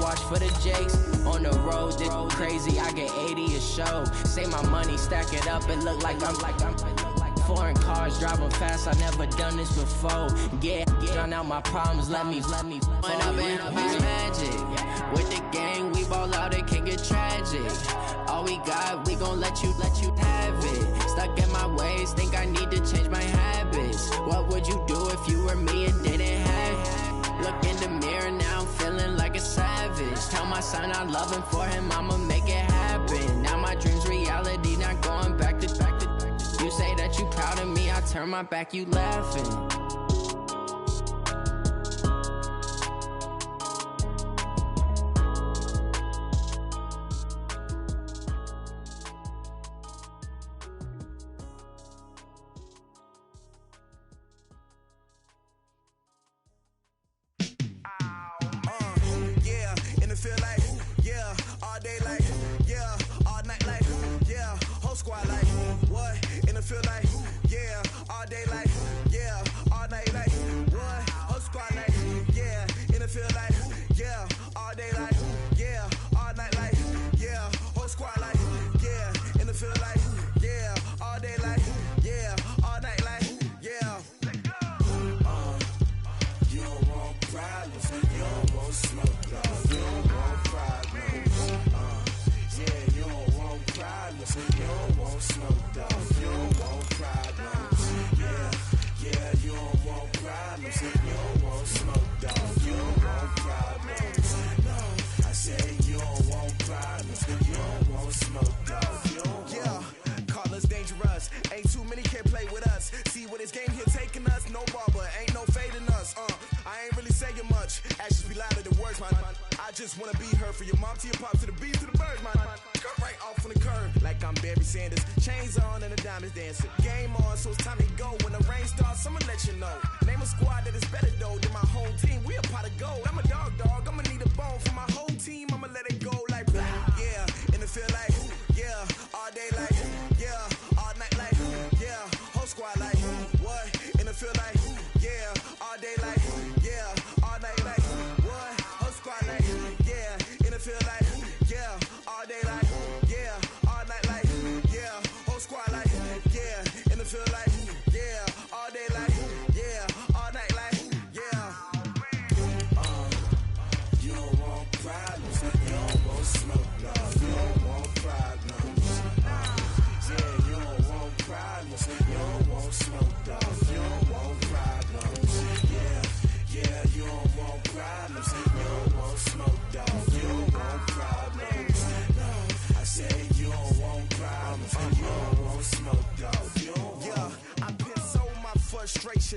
watch for the Jakes. On the road, this crazy, I get 80 a show. Say my money, stack it up, it look like I'm foreign cars, driving fast, I never done this before. Yeah, drown out my problems, let me When up and it's magic. With the gang, we ball out, it can get tragic. All we got, we gon' let you have it. Stuck in my ways, think I need to change my habits. What would you do if you were me and didn't have it? Look in the mirror, now I'm feeling like a savage. Tell my son I love him, for him I'ma make it happen. Now my dream's reality, not going back to You say that you proud of me, I turn my back, you laughing.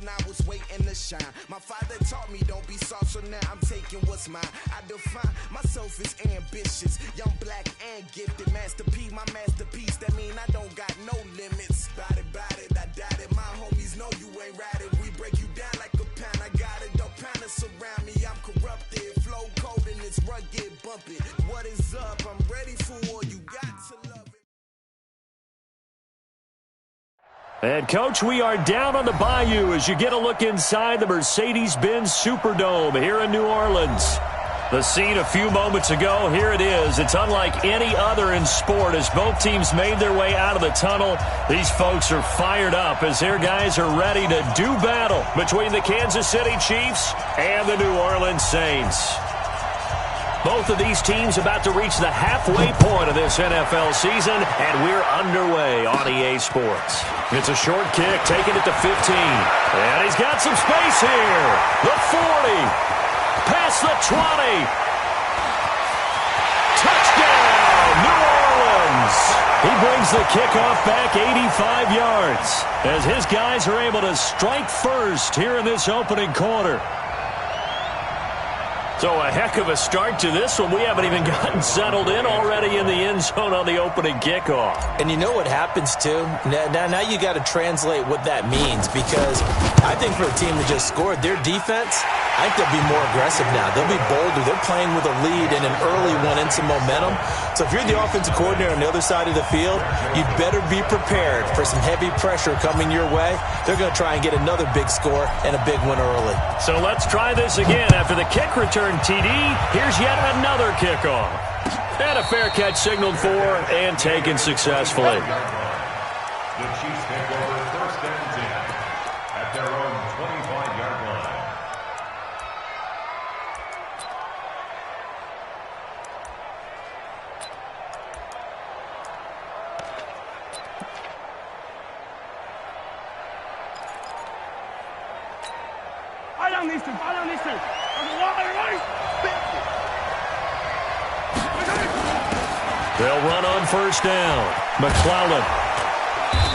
I was waiting to shine. My father taught me don't be soft, so now I'm taking what's mine. I define myself as ambitious, young, black, and gifted. Masterpiece, my masterpiece. That mean I don't got no limits. Bout it, I doubt it. My homies know you ain't ratted. We break you down like a pound. I got it, don't pound us around me. I'm corrupted, flow cold and it's rugged, bump it. What is up? I'm ready for all you got to love it. And, Coach, we are down on the bayou as you get a look inside the Mercedes-Benz Superdome here in New Orleans. The scene a few moments ago, here it is. It's unlike any other in sport as both teams made their way out of the tunnel. These folks are fired up as their guys are ready to do battle between the Kansas City Chiefs and the New Orleans Saints. Both of these teams about to reach the halfway point of this NFL season, and we're underway on EA Sports. It's a short kick, taking it to 15. And he's got some space here. The 40. Past the 20. Touchdown, New Orleans. He brings the kickoff back 85 yards as his guys are able to strike first here in this opening quarter. So a heck of a start to this one. We haven't even gotten settled in already in the end zone on the opening kickoff. And you know what happens, too? Now you got to translate what that means, because I think for a team that just scored, their defense I think they'll be more aggressive now. They'll be bolder. They're playing with a lead and an early one and some momentum. So if you're the offensive coordinator on the other side of the field, you'd better be prepared for some heavy pressure coming your way. They're going to try and get another big score and a big one early. So let's try this again. After the kick return TD, here's yet another kickoff. And a fair catch signaled for and taken successfully. The Chiefs take over 1st and 10 at their own 25-yard line. They'll run on 1st down. McClellan.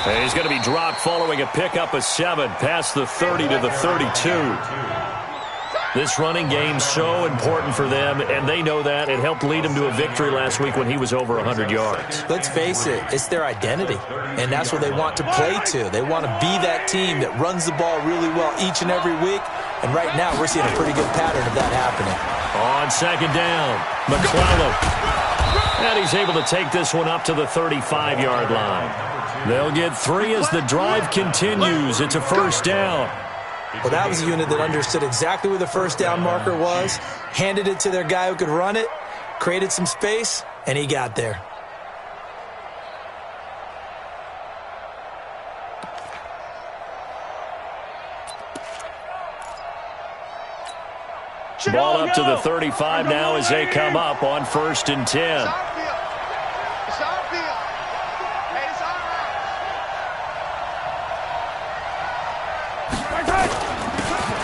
And he's going to be dropped following a pickup of 7 past the 30 to the 32. This running game's so important for them, and they know that. It helped lead them to a victory last week when he was over 100 yards. Let's face it, it's their identity, and that's what they want to play to. They want to be that team that runs the ball really well each and every week, and right now we're seeing a pretty good pattern of that happening. On 2nd down, McClellan. And he's able to take this one up to the 35-yard line. They'll get 3 as the drive continues. It's a 1st down. Well, that was a unit that understood exactly where the 1st down marker was, handed it to their guy who could run it, created some space, and he got there. Ball up to the 35 now as they come up on 1st and 10.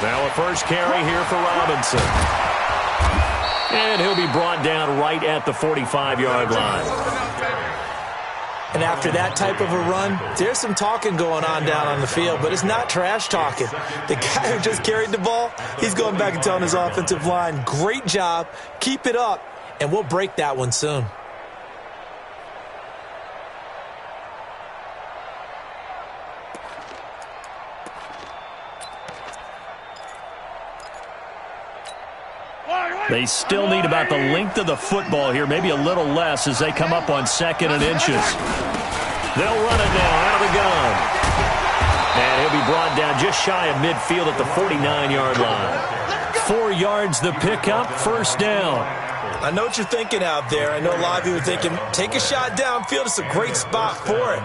Now a first carry here for Robinson. And he'll be brought down right at the 45-yard line. And after that type of a run, there's some talking going on down on the field, but it's not trash talking. The guy who just carried the ball, he's going back and telling his offensive line, great job, keep it up, and we'll break that one soon. They still need about the length of the football here, maybe a little less as they come up on 2nd and inches. They'll run it now out of the gun. And he'll be brought down just shy of midfield at the 49-yard line. 4 yards the pickup, 1st down. I know what you're thinking out there. I know a lot of you are thinking, take a shot downfield. It's a great spot for it.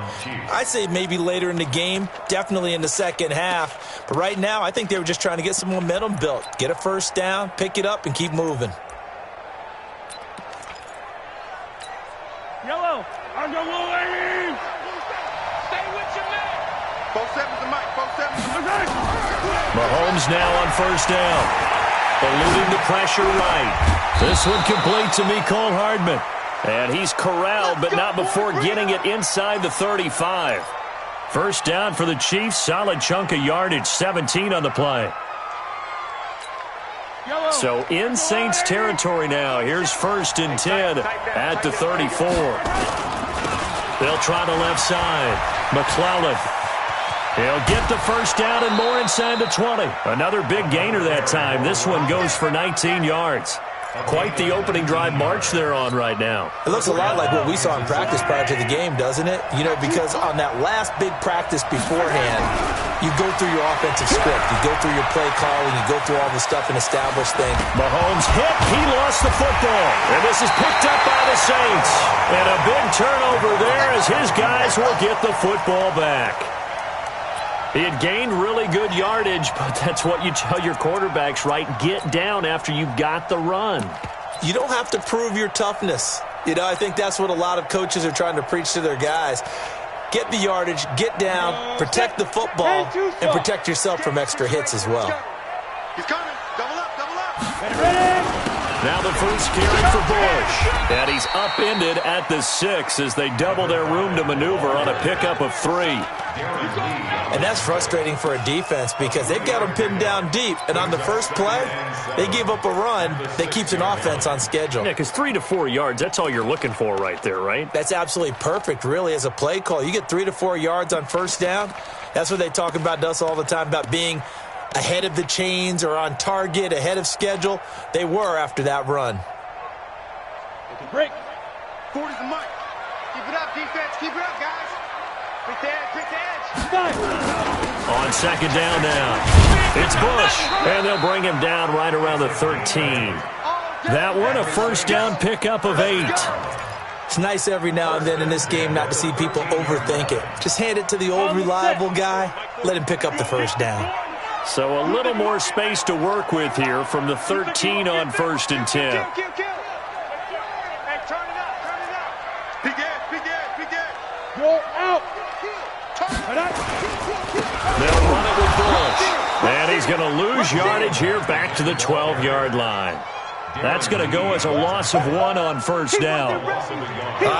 I'd say maybe later in the game, definitely in the second half. But right now, I think they were just trying to get some momentum built. Get a 1st down, pick it up, and keep moving. Yellow, on the lane. Stay with your man. 4-7's the mic, 4-7's the Mahomes now on 1st down. Eluding the pressure right. This one complete to Mecole Hardman. And he's corralled, but not before getting it inside the 35. 1st down for the Chiefs. Solid chunk of yardage, 17 on the play. So in Saints territory now. Here's 1st and 10 at the 34. They'll try the left side. McClellan. He'll get the 1st down and more inside the 20. Another big gainer that time. This one goes for 19 yards. Quite the opening drive march they're on right now. It looks a lot like what we saw in practice prior to the game, doesn't it? You know, because on that last big practice beforehand, you go through your offensive script. You go through your play calling. You go through all the stuff and establish things. Mahomes hit. He lost the football. And this is picked up by the Saints. And a big turnover there as his guys will get the football back. He had gained really good yardage, but that's what you tell your quarterbacks, right? Get down after you've got the run. You don't have to prove your toughness. You know, I think that's what a lot of coaches are trying to preach to their guys. Get the yardage, get down, protect the football, and protect yourself from extra hits as well. He's coming. Double up, double up. Now the first carry for Bush. And he's upended at the 6 as they double their room to maneuver on a pickup of 3. And that's frustrating for a defense because they've got them pinned down deep. And on the first play, they gave up a run that keeps an offense on schedule. Yeah, because 3 to 4 yards, that's all you're looking for right there, right? That's absolutely perfect, really, as a play call. You get 3 to 4 yards on 1st down. That's what they talk about to us all the time, about being ahead of the chains or on target, ahead of schedule. They were after that run. Break. 40's the mic. Keep it up, defense. Keep it up, guys. Pick the edge. Pick the edge. On second down now, it's Bush, and they'll bring him down right around the 13. That one, a first down pickup of 8. It's nice every now and then in this game not to see people overthink it. Just hand it to the old reliable guy. Let him pick up the first down. So a little more space to work with here from the 13 on 1st and 10. Go out. They'll run it with Bush. And he's going to lose yardage here back to the 12-yard line. That's going to go as a loss of 1 on 1st down.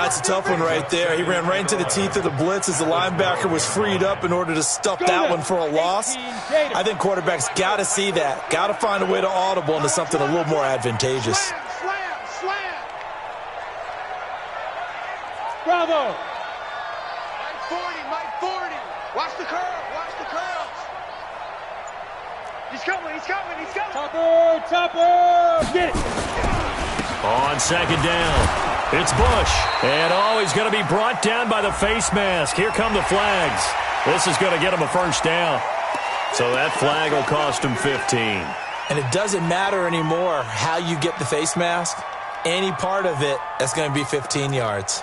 It's a tough one right there. He ran right into the teeth of the blitz as the linebacker was freed up in order to stuff that one for a loss. I think quarterbacks got to see that. Got to find a way to audible into something a little more advantageous. Slam. Bravo. Mike 40. Watch the curl. Watch the curls. He's coming. Topper. Get it. On second down, it's Bush. And he's going to be brought down by the face mask. Here come the flags. This is going to get him a first down. So that flag will cost him 15. And it doesn't matter anymore how you get the face mask. Any part of it, that's going to be 15 yards.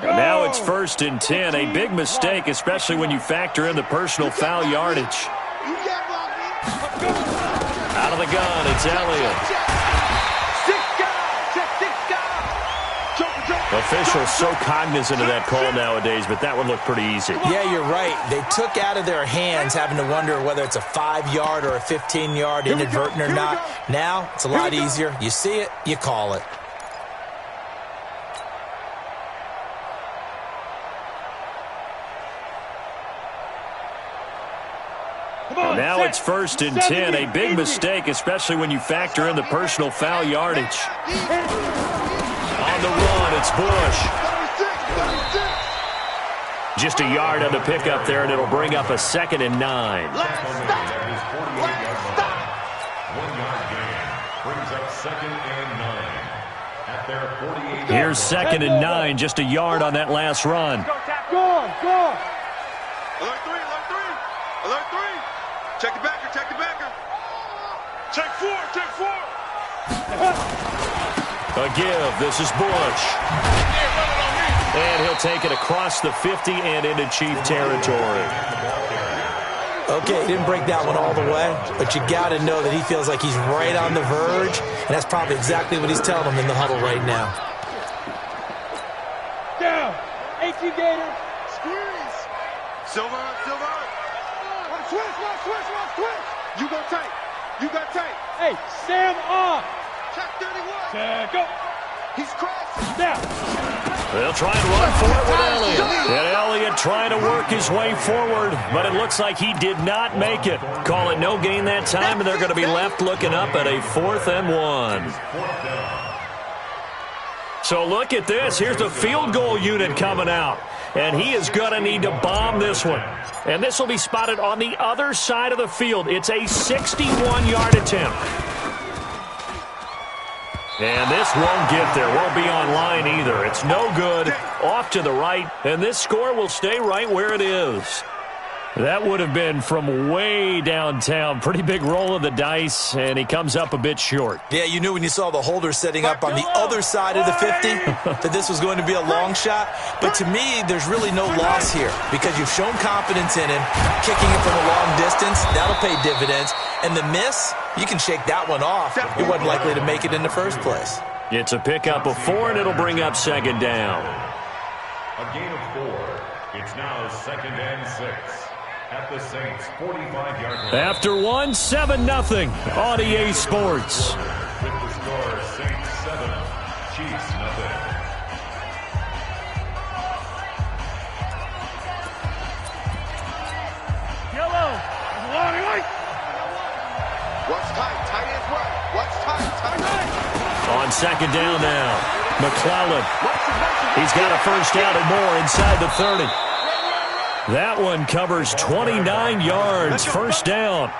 Now it's 1st and 10. A big mistake, especially when you factor in the personal foul yardage. Out of the gun, it's Elliott. Officials so cognizant of that call nowadays, but that one looked pretty easy. Yeah, you're right. They took out of their hands having to wonder whether it's a 5-yard or a 15-yard inadvertent or not. Now it's a lot easier. You see it, you call it. Now it's 1st and 10. A big mistake, especially when you factor in the personal foul yardage. On the run, it's Bush. Just a yard on the pickup there, and it'll bring up a 2nd and 9. Here's 2nd and 9, just a yard on that last run. Go. Alert 3. Check the backer. Check 4. A give. This is Bush. And he'll take it across the 50 and into Chief territory. Okay, he didn't break that one all the way, but you got to know that he feels like he's right on the verge, and that's probably exactly what he's telling them in the huddle right now. Down. 18 Gator. Squeeze. Silver. Switch. You got tight. Hey, stand off. Check 31. Check go. He's crashing. Down. They'll try and run for it with Elliott. And Elliott trying to work his way forward, but it looks like he did not make it. Call it no gain that time, and they're going to be left looking up at a 4th and 1. So look at this. Here's the field goal unit coming out. And he is going to need to bomb this one. And this will be spotted on the other side of the field. It's a 61-yard attempt. And this won't get there. Won't be on line either. It's no good. Off to the right. And this score will stay right where it is. That would have been from way downtown. Pretty big roll of the dice, and he comes up a bit short. Yeah, you knew when you saw the holder setting up on the other side of the 50 that this was going to be a long shot. But to me, there's really no loss here because you've shown confidence in him. Kicking it from a long distance, that'll pay dividends. And the miss, you can shake that one off. He wasn't likely to make it in the first place. It's a pickup of 4, and it'll bring up 2nd down. A gain of 4. It's now 2nd and 6. At the Saints' 45-yard line. After 1, 7-0 on EA Sports. With the score, Saints 7, Chiefs 0. on second down now. McClellan. He's got a first down and more inside the 30. That one covers 29 yards. First down.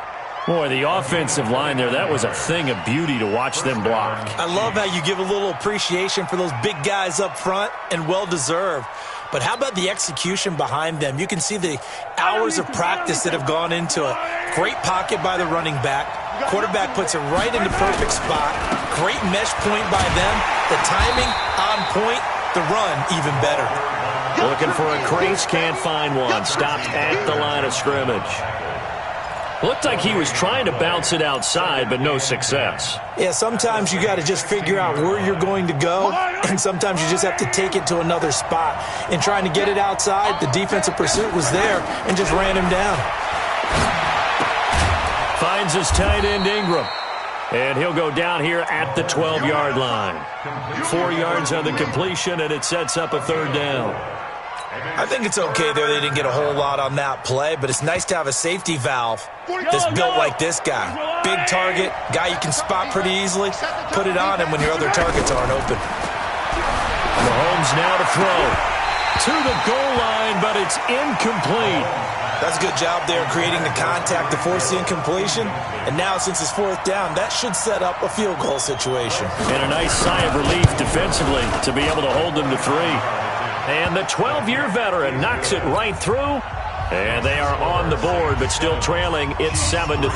Boy, the offensive line there, that was a thing of beauty to watch them block. I love how you give a little appreciation for those big guys up front, and well-deserved. But how about the execution behind them? You can see the hours of practice that have gone into it. Great pocket by the running back. Quarterback puts it right in the perfect spot. Great mesh point by them. The timing on point. The run even better. Looking for a crease, can't find one. Stopped at the line of scrimmage. Looked like he was trying to bounce it outside, but no success. Yeah, sometimes you got to just figure out where you're going to go, and sometimes you just have to take it to another spot. In trying to get it outside, the defensive pursuit was there and just ran him down. Finds his tight end Ingram. And he'll go down here at the 12-yard line. 4 yards on the completion, and it sets up a third down. I think it's okay there. They didn't get a whole lot on that play, but it's nice to have a safety valve that's built like this guy. Big target, guy you can spot pretty easily. Put it on him when your other targets aren't open. Mahomes now to throw. To the goal line, but it's incomplete. That's a good job there creating the contact to force the incompletion. And now, since it's fourth down, that should set up a field goal situation. And a nice sigh of relief defensively to be able to hold them to 3. And the 12-year veteran knocks it right through. And they are on the board, but still trailing. It's 7-3.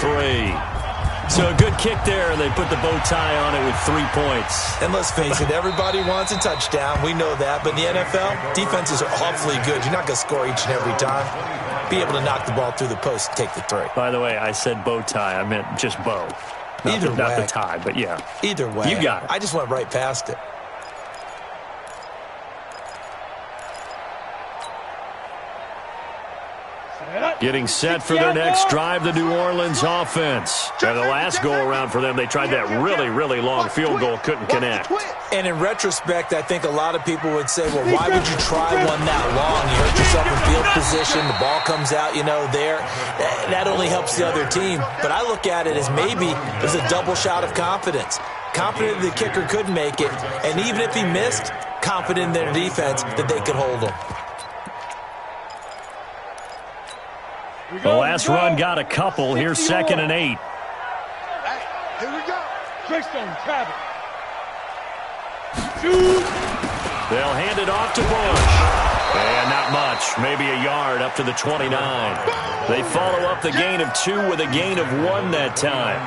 So a good kick there, and they put the bow tie on it with 3 points. And let's face it, everybody wants a touchdown. We know that. But in the NFL, defenses are awfully good. You're not going to score each and every time. Be able to knock the ball through the post and take the 3. By the way, I said bow tie. I meant just bow. Not the tie, but yeah. Either way. You got it. I just went right past it. Getting set for their next drive, the New Orleans offense. And the last go-around for them, they tried that really, really long field goal, couldn't connect. And in retrospect, I think a lot of people would say, well, why would you try one that long? You hurt yourself in field position, the ball comes out, there. That only helps the other team. But I look at it as maybe there's a double shot of confidence. Confident the kicker could make it, and even if he missed, confident in their defense that they could hold him. The last run got a couple. Here's 2nd and 8. Hey, here we go. Trickstone, Travis. They'll hand it off to Bush. And not much. Maybe a yard up to the 29. They follow up the gain of 2 with a gain of 1 that time.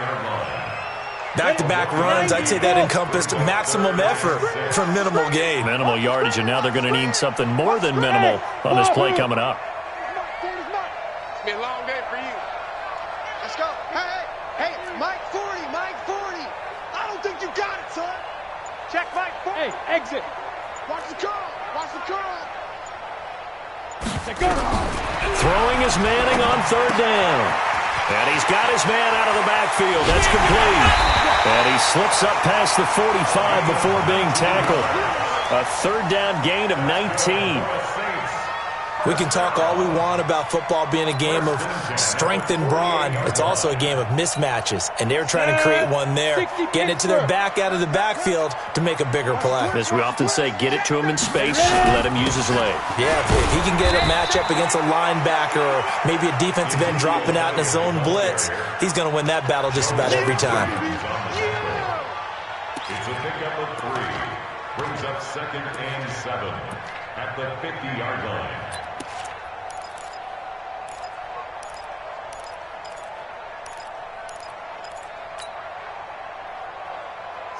Back-to-back runs, I'd say that encompassed maximum effort for minimal gain. Minimal yardage, and now they're going to need something more than minimal on this play coming up. Be a long day for you. Let's go. Hey, Mike 40. I don't think you got it, son. Check Mike 40. Hey, exit. Watch the curl. Throwing is Manning on 3rd down. And he's got his man out of the backfield. That's complete. And he slips up past the 45 before being tackled. A 3rd down gain of 19. We can talk all we want about football being a game of strength and brawn. It's also a game of mismatches, and they're trying to create one there, getting it to their back out of the backfield to make a bigger play. As we often say, get it to him in space, let him use his leg. Yeah, if he can get a matchup against a linebacker or maybe a defensive end dropping out in a zone blitz, he's going to win that battle just about every time. It's a pickup of 3. Brings up 2nd and 7 at the 50-yard line.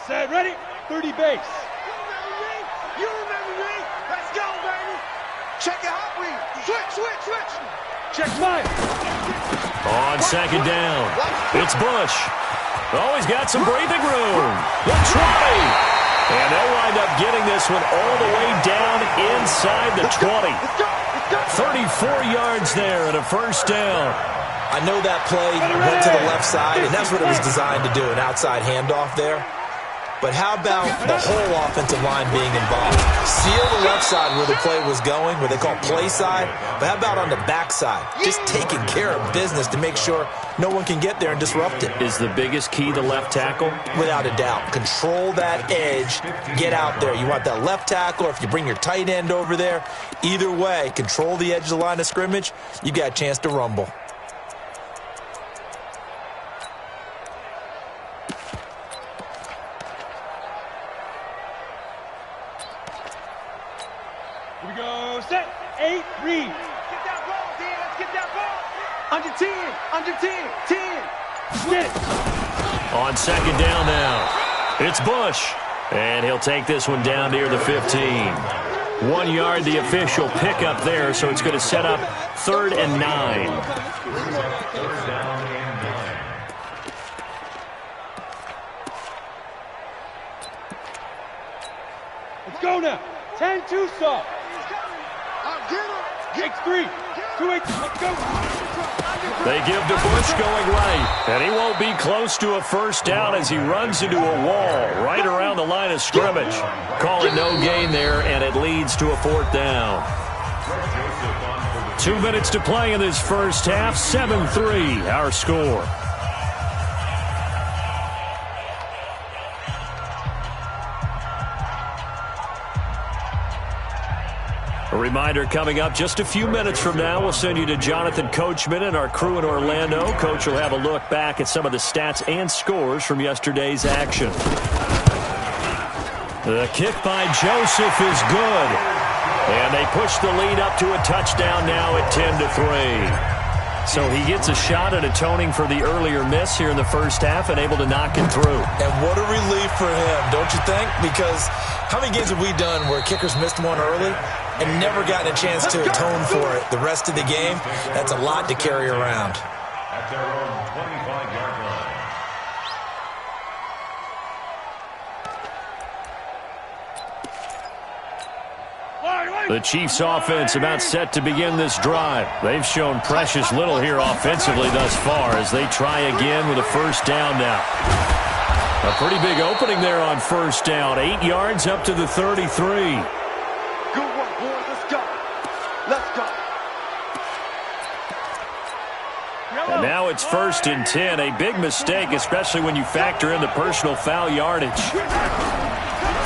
Set, ready? 30 base. You remember me? Let's go, baby. Check your hot read. Switch. Check mine. On 2nd down, it's Bush. Oh, he's got some breathing room. The 20. And they'll wind up getting this one all the way down inside the 20. 34 yards there and a first down. I know that play went to the left side, and that's what it was designed to do, an outside handoff there. but how about the whole offensive line being involved? Seal the left side where the play was going, where they call play side, but how about on the back side? Just taking care of business to make sure no one can get there and disrupt it. Is the biggest key the left tackle? Without a doubt. Control that edge. Get out there. You want that left tackle, or if you bring your tight end over there, either way, control the edge of the line of scrimmage, you got a chance to rumble. Here we go. Set. 8, read. Get that ball, Dan. Let's get that ball. Under 10. Under 10. 10. Get it. On second down now, it's Bush. And he'll take this one down near the 15. 1 yard, the official pickup there, so it's going to set up 3rd and 9. Let's go now. 10-2 stop. Takes 3. 2-8. Let's go. They give to Bush going right, and he won't be close to a first down as he runs into a wall right around the line of scrimmage. Call it no gain there, and it leads to a 4th down. 2 minutes to play in this first half. 7-3 our score. A reminder coming up just a few minutes from now, we'll send you to Jonathan Coachman and our crew in Orlando. Coach will have a look back at some of the stats and scores from yesterday's action. The kick by Joseph is good. And they push the lead up to a touchdown now at 10-3. So he gets a shot at atoning for the earlier miss here in the first half and able to knock it through. And what a relief for him, don't you think? Because how many games have we done where kickers missed one early and never gotten a chance to atone for it the rest of the game? That's a lot to carry around. At their own 25-yard line. The Chiefs offense about set to begin this drive. They've shown precious little here offensively thus far as they try again with a first down now. A pretty big opening there on first down. 8 yards up to the 33. Good work, boys. Let's go. Let's go. And now it's 1st and 10. A big mistake, especially when you factor in the personal foul yardage.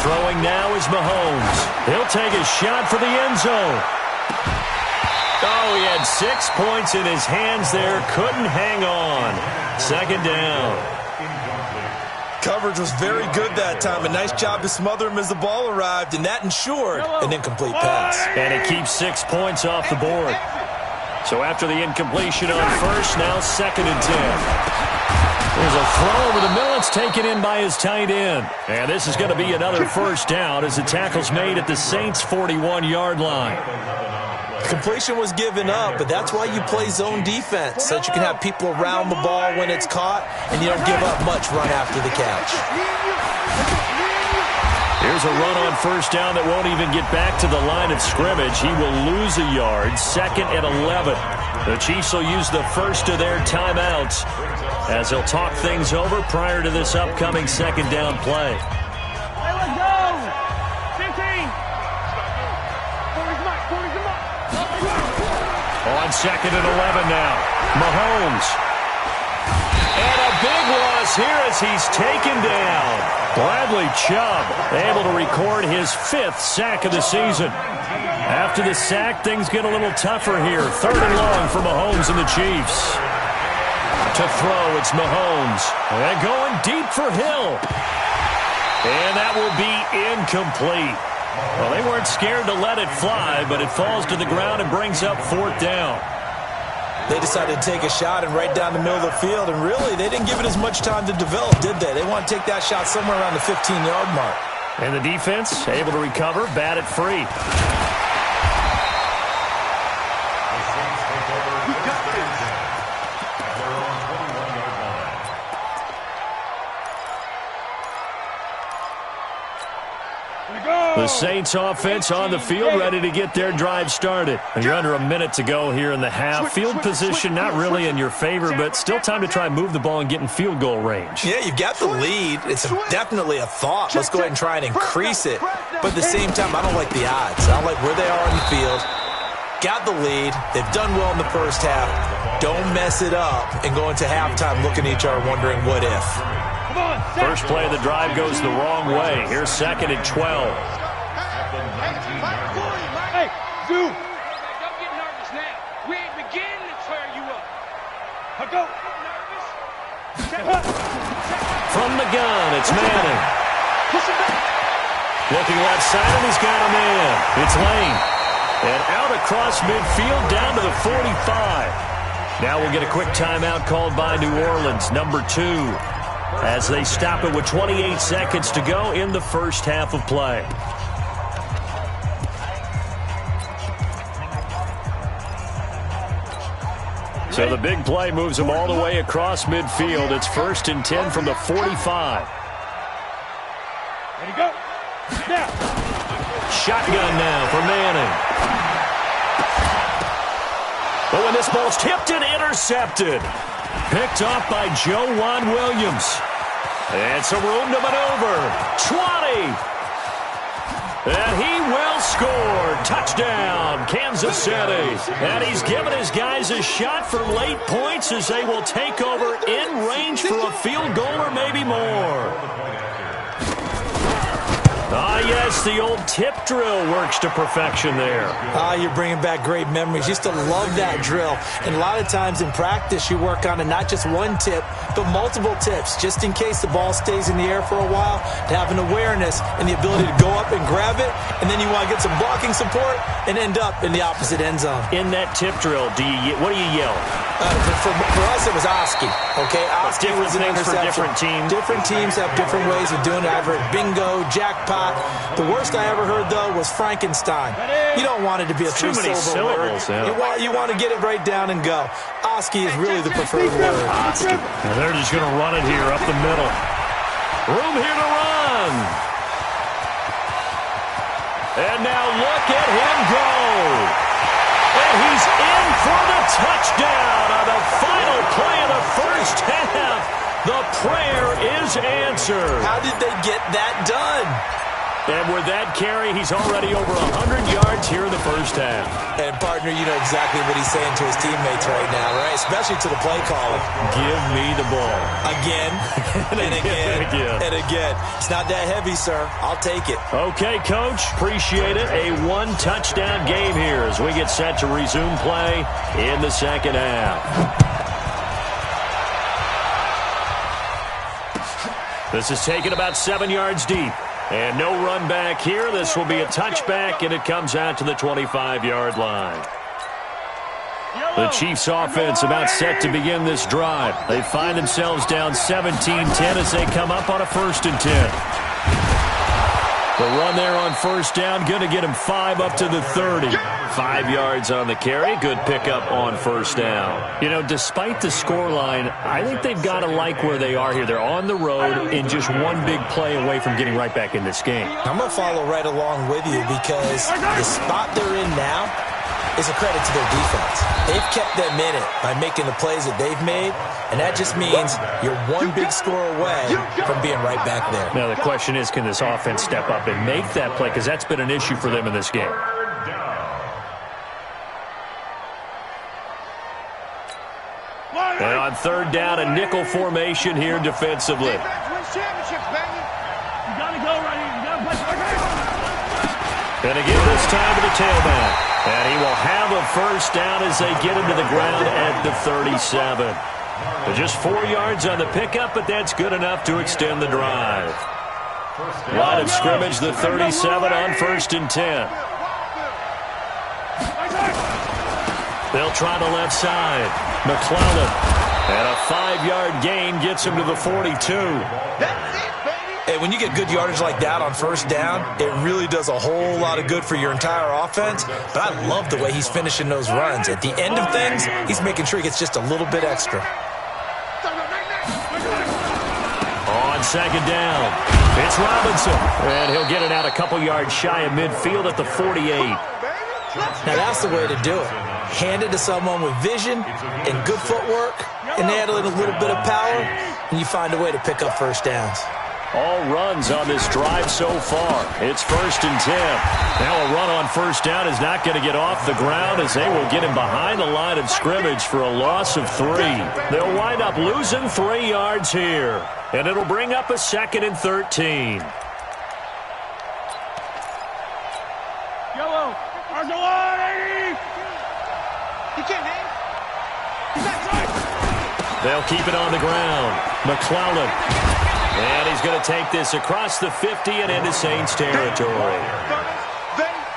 Throwing now is Mahomes. He'll take a shot for the end zone. Oh, he had 6 points in his hands there. Couldn't hang on. 2nd down. Coverage was very good that time. A nice job to smother him as the ball arrived, and that ensured an incomplete pass. And it keeps 6 points off the board. So after the incompletion on first, now 2nd and 10. There's a throw over the middle. It's taken in by his tight end. And this is going to be another first down as the tackle's made at the Saints' 41-yard line. Completion was given up, but that's why you play zone defense, so that you can have people around the ball when it's caught, and you don't give up much run after the catch. Here's a run on first down that won't even get back to the line of scrimmage. He will lose a yard. 2nd and 11. The Chiefs will use the first of their timeouts as they'll talk things over prior to this upcoming 2nd down play. Hey, let's go. 15. 40's Mike. 40's the Mike. On 2nd and 11 now. Mahomes. And a big loss here as he's taken down. Bradley Chubb able to record his 5th sack of the season. After the sack, things get a little tougher here. 3rd and long for Mahomes and the Chiefs. To throw, it's Mahomes. And going deep for Hill. And that will be incomplete. Well, they weren't scared to let it fly, but it falls to the ground and brings up 4th down. They decided to take a shot and right down the middle of the field, and really, they didn't give it as much time to develop, did they? They want to take that shot somewhere around the 15-yard mark. And the defense able to recover, bat it free. The Saints offense on the field, ready to get their drive started. And you're under a minute to go here in the half. Field position not really in your favor, but still time to try and move the ball and get in field goal range. Yeah, you've got the lead. It's definitely a thought. Let's go ahead and try and increase it. But at the same time, I don't like the odds. I don't like where they are on the field. Got the lead. They've done well in the first half. Don't mess it up and go into halftime looking at each other wondering what if. First play of the drive goes the wrong way. Here's 2nd and 12. Hey, Zoo! Don't get nervous now. We ain't beginning to tear you up. Go. Nervous? From the gun, it's Manning. Looking left side, and he's got a man. It's Lane. And out across midfield, down to the 45. Now we'll get a quick timeout called by New Orleans, number 2, as they stop it with 28 seconds to go in the first half of play. So the big play moves them all the way across midfield. It's 1st and 10 from the 45. Ready to go. Now. Shotgun now for Manning. But when this ball's tipped and intercepted. Picked off by Joejuan Williams. And some room to maneuver. 20. And he will score. Touchdown, Kansas City. And he's given his guys a shot for late points as they will take over in range for a field goal or maybe more. Ah, yes, the old tip drill works to perfection there. Ah, you're bringing back great memories. Used to love that drill. And a lot of times in practice, you work on it, not just one tip, but multiple tips, just in case the ball stays in the air for a while, to have an awareness and the ability to go up and grab it, and then you want to get some blocking support and end up in the opposite end zone. In that tip drill, what do you yell? For us, it was Oski. Okay, Oski was an interception. For different teams. Different teams have different ways of doing it. I've heard bingo, jackpot. The worst I ever heard, though, was Frankenstein. You don't want it to be a three-syllable word. Yeah. You want to get it right down and go. Oski is really the preferred word. Oski. And they're just going to run it here up the middle. Room here to run. And now look at him go. And he's in for the touchdown on the final play of the first half. The prayer is answered. How did they get that done? And with that carry, he's already over 100 yards here in the first half. And, partner, you know exactly what he's saying to his teammates right now, right? Especially to the play caller. Give me the ball. Again, and again, and again. It's not that heavy, sir. I'll take it. Okay, Coach. Appreciate it. A one-touchdown game here as we get set to resume play in the second half. This is taken about 7 yards deep. And no run back here. This will be a touchback, and it comes out to the 25-yard line. The Chiefs offense about set to begin this drive. They find themselves down 17-10 as they come up on a 1st and 10. The run there on first down, going to get him 5 up to the 30. 5 yards on the carry. Good pickup on first down. You know, despite the scoreline, I think they've got to like where they are here. They're on the road and just one big play away from getting right back in this game. I'm going to follow right along with you because the spot they're in now is a credit to their defense. They've kept them in it by making the plays that they've made, and that just means you're one big score away from being right back there. Now, the question is, can this offense step up and make that play? Because that's been an issue for them in this game. And on third down, a nickel formation here defensively. And again, this time to the tailback. And he will have a first down as they get him to the ground at the 37. But just 4 yards on the pickup, but that's good enough to extend the drive. Line of scrimmage, the 37 on 1st and 10. They'll try the left side. McClellan. And a 5-yard gain gets him to the 42. Hey, when you get good yardage like that on first down, it really does a whole lot of good for your entire offense. But I love the way he's finishing those runs. At the end of things, he's making sure he gets just a little bit extra. On second down. It's Robinson, and he'll get it out a couple yards shy of midfield at the 48. Now that's the way to do it. Hand it to someone with vision and good footwork, and handle it a little bit of power, and you find a way to pick up first downs. All runs on this drive so far. It's 1st and 10. Now a run on first down is not going to get off the ground as they will get him behind the line of scrimmage for a loss of 3. They'll wind up losing 3 yards here, and it'll bring up a 2nd and 13. Yellow. Argelani! He can't hang. He's outside. They'll keep it on the ground. McClellan. And he's going to take this across the 50 and into Saints territory.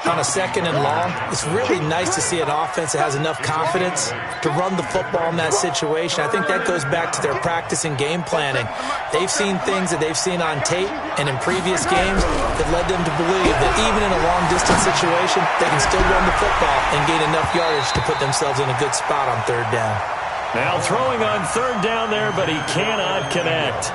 On a 2nd and long, it's really nice to see an offense that has enough confidence to run the football in that situation. I think that goes back to their practice and game planning. They've seen things that they've seen on tape and in previous games that led them to believe that even in a long-distance situation, they can still run the football and gain enough yardage to put themselves in a good spot on 3rd down. Now throwing on 3rd down there, but he cannot connect.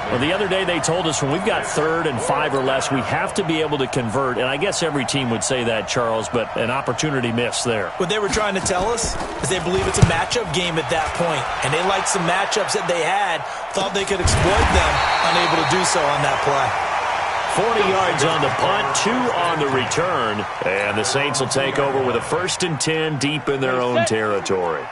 Well, the other day they told us when we've got 3rd and 5 or less, we have to be able to convert. And I guess every team would say that, Charles, but an opportunity missed there. What they were trying to tell us is they believe it's a matchup game at that point. And they liked some matchups that they had, thought they could exploit them, unable to do so on that play. 40 yards on the punt, 2 on the return. And the Saints will take over with a 1st and 10 deep in their own territory.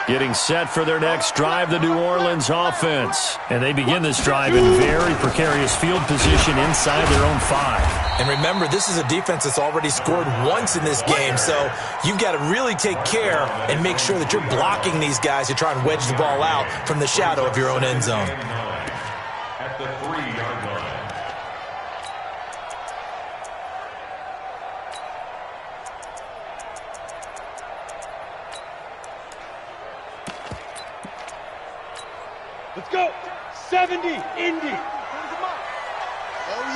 Getting set for their next drive, the New Orleans offense. And they begin this drive in very precarious field position inside their own 5. And remember, this is a defense that's already scored once in this game, so you've got to really take care and make sure that you're blocking these guys to try and wedge the ball out from the shadow of your own end zone. At the 3-yard line. Let's go. 70, Indy. Oh,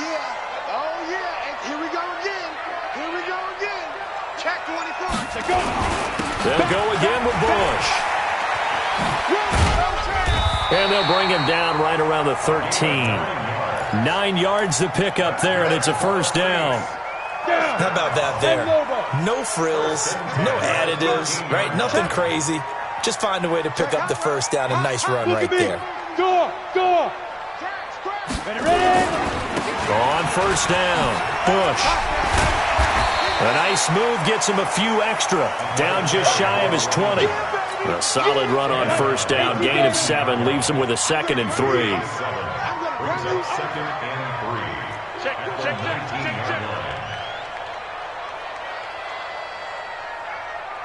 yeah. Oh, yeah. And here we go again. Here we go again. Check 24. Let's go. They'll go again with Bush. And they'll bring him down right around the 13. 9 yards to pick up there, and it's a 1st down. How about that there? No frills, no additives, right? Nothing crazy. Just find a way to pick up the 1st down. A nice run right there. Go. Ready. On 1st down, Bush. A nice move gets him a few extra. Down just shy of his 20. A solid run on 1st down. Gain of 7 leaves him with a 2nd and 3. Brings up 2nd and 3. Check.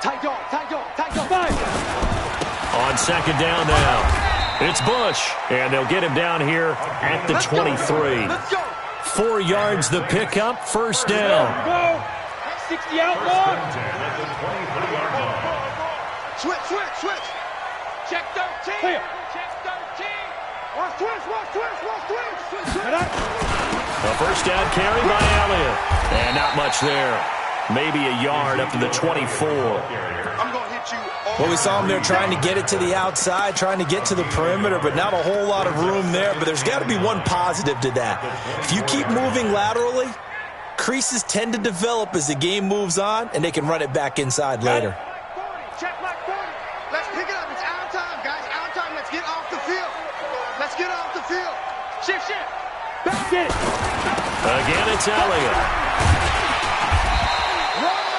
Tight dog. 5. On 2nd down now, it's Bush, and they'll get him down here at the 23. 4 yards the pickup, 1st down. Go. 60 out long. At the 23-yard line. Switch. Check 13. Clear. Check 13. Watch twist. A 1st down carry by Elliott. And not much there. Maybe a yard up to the 24. I'm going to hit you. Well, we saw him there trying to get it to the outside, trying to get to the perimeter, but not a whole lot of room there. But there's got to be one positive to that. If you keep moving laterally, creases tend to develop as the game moves on, and they can run it back inside later. Check like 40. Let's pick it up. It's our time, guys. Our time. Let's get off the field. Shift. Back it. Again, it's Elliott.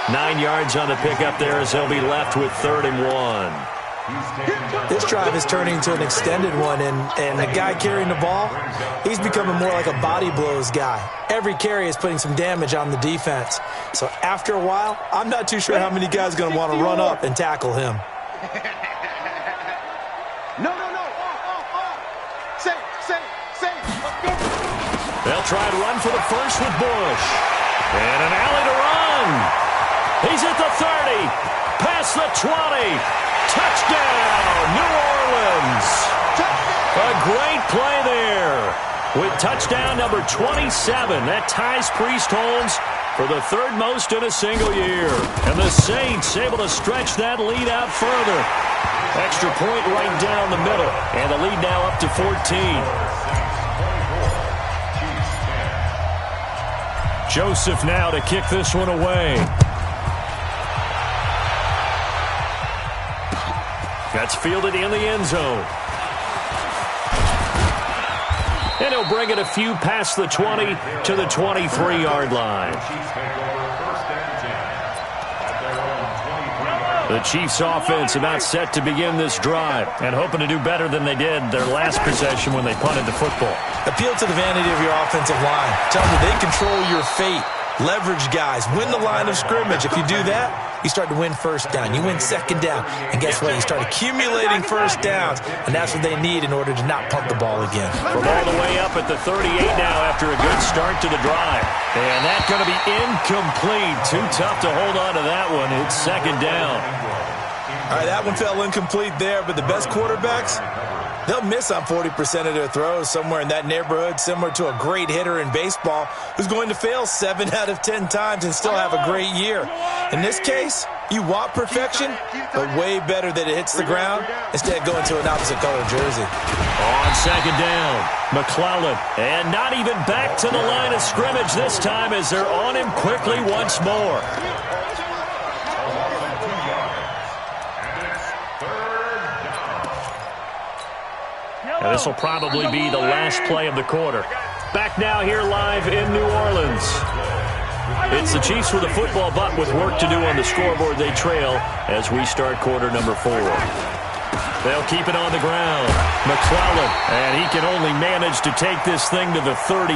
9 yards on the pickup there as they'll be left with 3rd and 1. This drive is turning into an extended one, and the guy carrying the ball, he's becoming more like a body blows guy. Every carry is putting some damage on the defense. So after a while, I'm not too sure how many guys are going to want to run up and tackle him. No. Say. They'll try and run for the first with Bush. And an alley to run. He's at the 30. Past the 20. Touchdown, New Orleans. A great play there. With touchdown number 27, that ties Priest Holmes for the 3rd most in a single year. And the Saints able to stretch that lead out further. Extra point right down the middle. And the lead now up to 14. Joseph now to kick this one away. That's fielded in the end zone. And he'll bring it a few past the 20 to the 23-yard line. The Chiefs offense about set to begin this drive and hoping to do better than they did their last possession when they punted the football. Appeal to the vanity of your offensive line. Tell them they control your fate. Leverage guys. Win the line of scrimmage. If you do that, you start to win first down. You win second down. And guess what? You start accumulating first downs. And that's what they need in order to not punt the ball again. From all the way up at the 38 now after a good start to the drive. And that's going to be incomplete. Too tough to hold on to that one. It's second down. All right, that one fell incomplete there. But the best quarterbacks, they'll miss on 40% of their throws, somewhere in that neighborhood, similar to a great hitter in baseball who's going to fail 7 out of 10 times and still have a great year. In this case, you want perfection, but way better that it hits the ground instead of going to an opposite color jersey. On second down, McClellan, and not even back to the line of scrimmage this time as they're on him quickly once more. And this will probably be the last play of the quarter. Back now here live in New Orleans. It's the Chiefs with the football, but with work to do on the scoreboard, they trail as we start quarter number 4. They'll keep it on the ground. McClellan, and he can only manage to take this thing to the 38,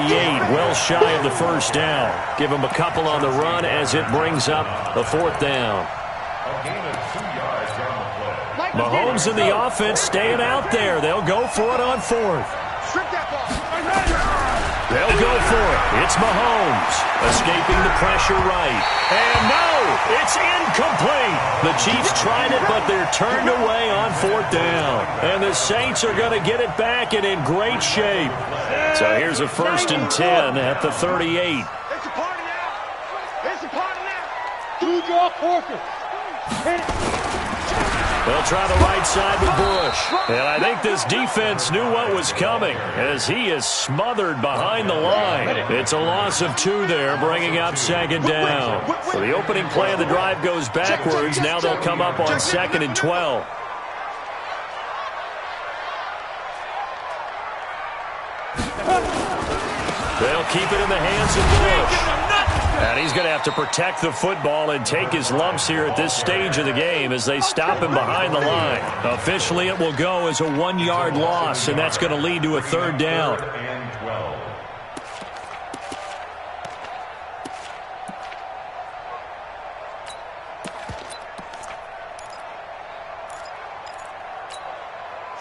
well shy of the first down. Give him a couple on the run as it brings up the 4th down. Mahomes and the offense staying out there. They'll go for it on 4th. They'll go for it. It's Mahomes escaping the pressure right. And no, it's incomplete. The Chiefs tried it, but they're turned away on 4th down. And the Saints are going to get it back and in great shape. So here's a 1st and 10 at the 38. It's a party now. It's a party now. Do your quarter. Hit it. They'll try the right side with Bush. And I think this defense knew what was coming as he is smothered behind the line. It's a loss of 2 there, bringing up second down. So the opening play of the drive goes backwards. Now they'll come up on 2nd and 12. They'll keep it in the hands of Bush. And he's going to have to protect the football and take his lumps here at this stage of the game as they stop him behind the line. Officially, it will go as a 1-yard loss, and that's going to lead to a 3rd down.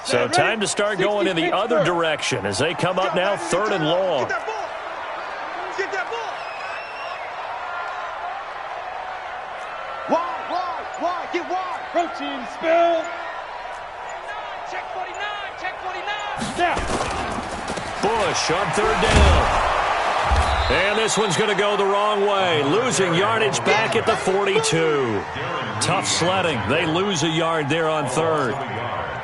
So time to start going in the other direction as they come up now 3rd and long. Get that ball. Wide, get wide. Protein spill. Check 49, check 49. Now. Bush on 3rd down. And this one's going to go the wrong way. Losing yardage back at the 42. Tough sledding. They lose a yard there on 3rd.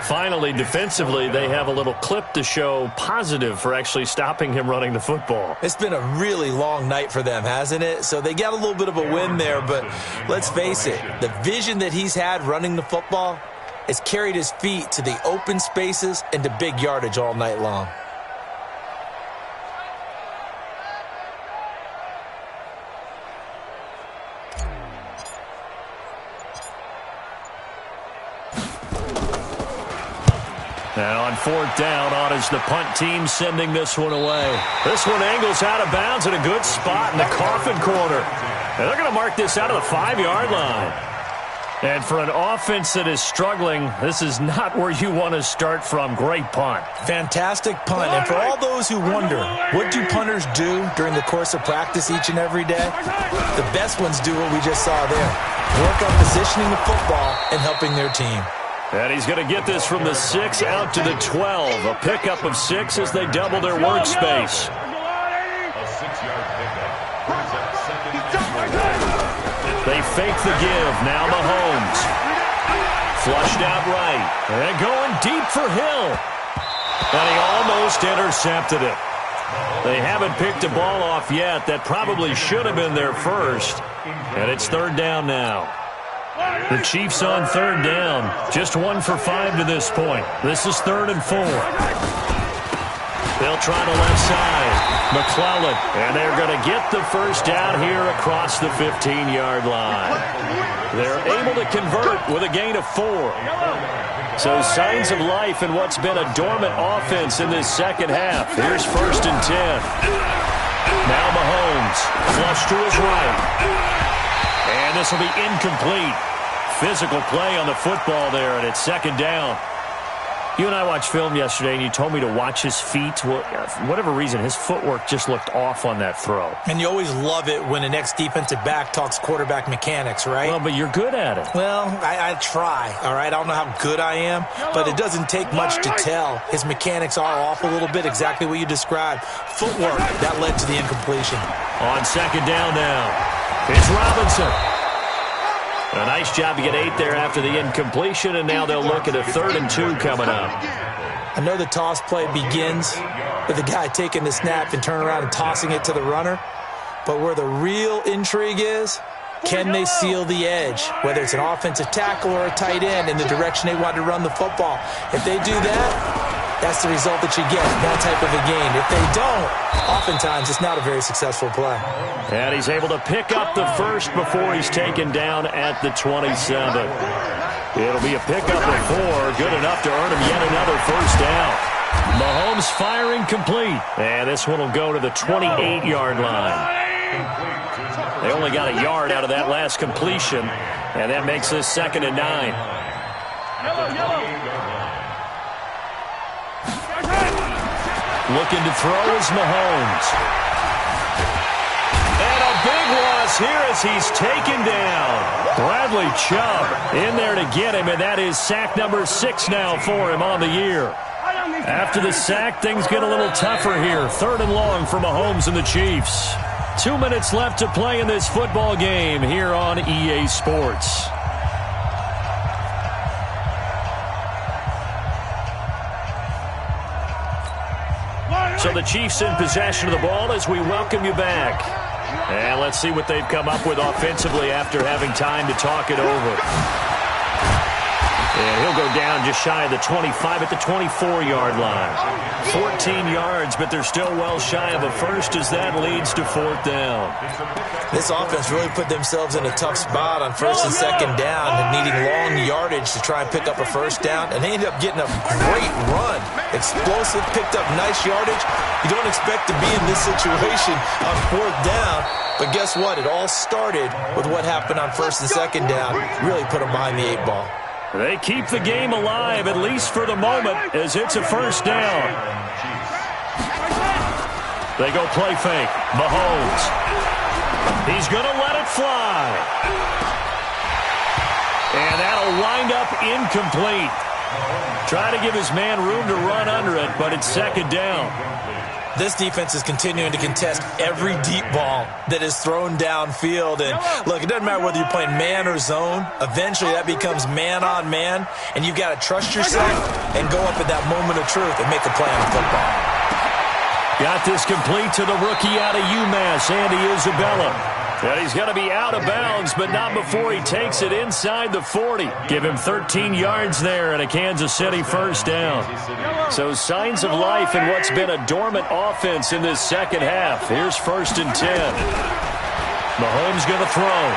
Finally, defensively, they have a little clip to show positive for actually stopping him running the football. It's been a really long night for them, hasn't it? So they got a little bit of a win there, but let's face it, the vision that he's had running the football has carried his feet to the open spaces and to big yardage all night long. Now on 4th down, on is the punt team sending this one away. This one angles out of bounds at a good spot in the coffin corner. And they're going to mark this out of the 5-yard line. And for an offense that is struggling, this is not where you want to start from. Great punt. Fantastic punt. And for all those who wonder, what do punters do during the course of practice each and every day? The best ones do what we just saw there. Work on positioning the football and helping their team. And he's going to get this from the 6 out to the 12. A pickup of 6 as they double their workspace. A 6-yard pickup. Brings up 2nd and 12. They fake the give. Now Mahomes. Flushed out right. And going deep for Hill. And he almost intercepted it. They haven't picked a ball off yet. That probably should have been their first. And it's third down now. The Chiefs on third down. Just 1 for 5 to this point. This is 3rd and 4. They'll try the left side. McClellan. And they're going to get the first down here across the 15-yard line. They're able to convert with a gain of 4. So signs of life in what's been a dormant offense in this second half. Here's 1st and 10. Now Mahomes. Flush to his right. And this will be incomplete. Physical play on the football there, and it's 2nd down. You and I watched film yesterday, and you told me to watch his feet. Well, for whatever reason, his footwork just looked off on that throw. And you always love it when the next defensive back talks quarterback mechanics, right? Well, but you're good at it. Well, I try, all right? I don't know how good I am, but it doesn't take much to tell. His mechanics are off a little bit, exactly what you described. Footwork, that led to the incompletion. On 2nd down now, it's Robinson. A nice job to get 8 there after the incompletion, and now they'll look at a 3rd and 2 coming up. I know the toss play begins with the guy taking the snap and turning around and tossing it to the runner, but where the real intrigue is, can they seal the edge, whether it's an offensive tackle or a tight end in the direction they want to run the football? If they do that, that's the result that you get, that type of a game. If they don't, oftentimes it's not a very successful play. And he's able to pick up the first before he's taken down at the 27. It'll be a pickup of 4, good enough to earn him yet another first down. Mahomes firing complete. And this one will go to the 28-yard line. They only got a yard out of that last completion, and that makes this 2nd and 9. Looking to throw is Mahomes. And a big loss here as he's taken down. Bradley Chubb in there to get him, and that is sack number 6 now for him on the year. After the sack, things get a little tougher here. 3rd and long for Mahomes and the Chiefs. 2 minutes left to play in this football game here on EA Sports. So the Chiefs in possession of the ball as we welcome you back. And let's see what they've come up with offensively after having time to talk it over. And he'll go down just shy of the 25 at the 24-yard line. 14 yards, but they're still well shy of a first as that leads to 4th down. This offense really put themselves in a tough spot on 1st and 2nd down and needing long yardage to try and pick up a first down, and they ended up getting a great run. Explosive, picked up nice yardage. You don't expect to be in this situation on 4th down, but guess what? It all started with what happened on 1st and 2nd down. Really put them behind the 8 ball. They keep the game alive, at least for the moment, as it's a first down. They go play fake. Mahomes. He's going to let it fly. And that'll wind up incomplete. Try to give his man room to run under it, but it's 2nd down. This defense is continuing to contest every deep ball that is thrown downfield. And, look, it doesn't matter whether you're playing man or zone. Eventually, that becomes man-on-man, and you've got to trust yourself and go up at that moment of truth and make a play on the football. Got this complete to the rookie out of UMass, Andy Isabella. And he's going to be out of bounds, but not before he takes it inside the 40. Give him 13 yards there and a Kansas City first down. So signs of life in what's been a dormant offense in this second half. Here's 1st and 10. Mahomes going to throw.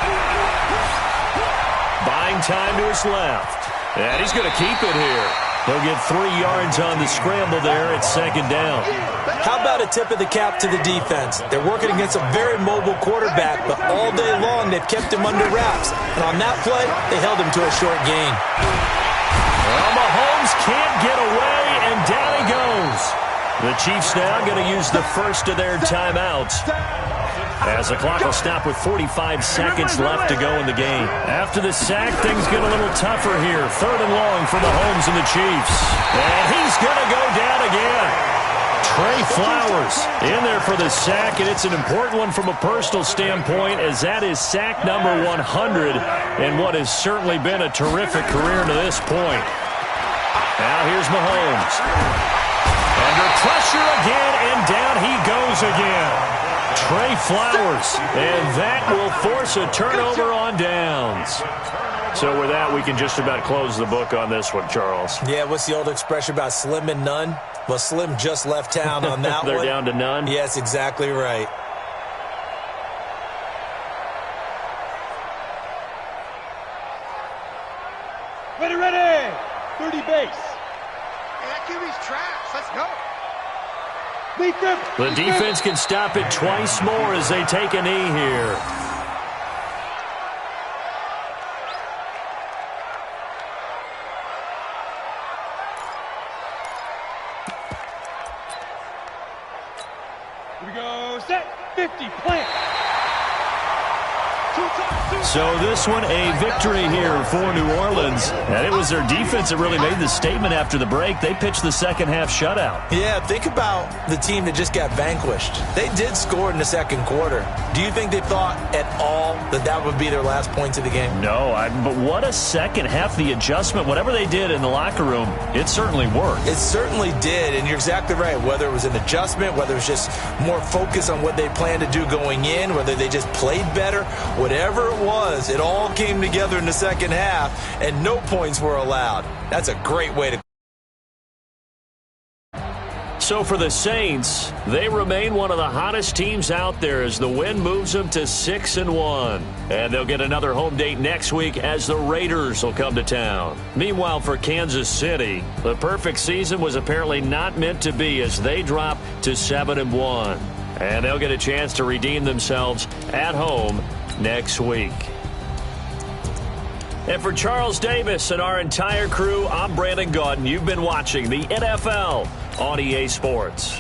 Buying time to his left. And he's going to keep it here. He'll get 3 yards on the scramble there at 2nd down. How about a tip of the cap to the defense? They're working against a very mobile quarterback, but all day long they've kept him under wraps. And on that play, they held him to a short gain. Well, Mahomes can't get away, and down he goes. The Chiefs now going to use the first of their timeouts, as the clock will stop with 45 seconds left to go in the game. After the sack, things get a little tougher here. 3rd and long for Mahomes and the Chiefs. And he's going to go down again. Trey Flowers in there for the sack, and it's an important one from a personal standpoint, as that is sack number 100 in what has certainly been a terrific career to this point. Now here's Mahomes. Under pressure again, and down he goes again. Trey Flowers, and that will force a turnover on downs. So with that, we can just about close the book on this one, Charles. Yeah, what's the old expression about slim and none? Well, Slim just left town on that They're one. down to none? Yes, exactly right. Ready. 30 base. Hey, that QB's trash. Let's go. The defense can stop it twice more as they take a knee here. Here we go. Set. 50. Plant. So this one, a victory here for New Orleans. And it was their defense that really made the statement after the break. They pitched the second half shutout. Yeah, think about the team that just got vanquished. They did score in the second quarter. Do you think they thought at all that that would be their last points of the game? No, but what a second half. The adjustment, whatever they did in the locker room, it certainly worked. It certainly did, and you're exactly right. Whether it was an adjustment, whether it was just more focus on what they planned to do going in, whether they just played better, whatever it was, it all came together in the second half, and no points were allowed. That's a great way to. So for the Saints, they remain one of the hottest teams out there as the win moves them to 6-1. And they'll get another home date next week as the Raiders will come to town. Meanwhile, for Kansas City, the perfect season was apparently not meant to be as they drop to 7-1. And they'll get a chance to redeem themselves at home next week. And for Charles Davis and our entire crew, I'm Brandon Gaudin. You've been watching the NFL on EA Sports.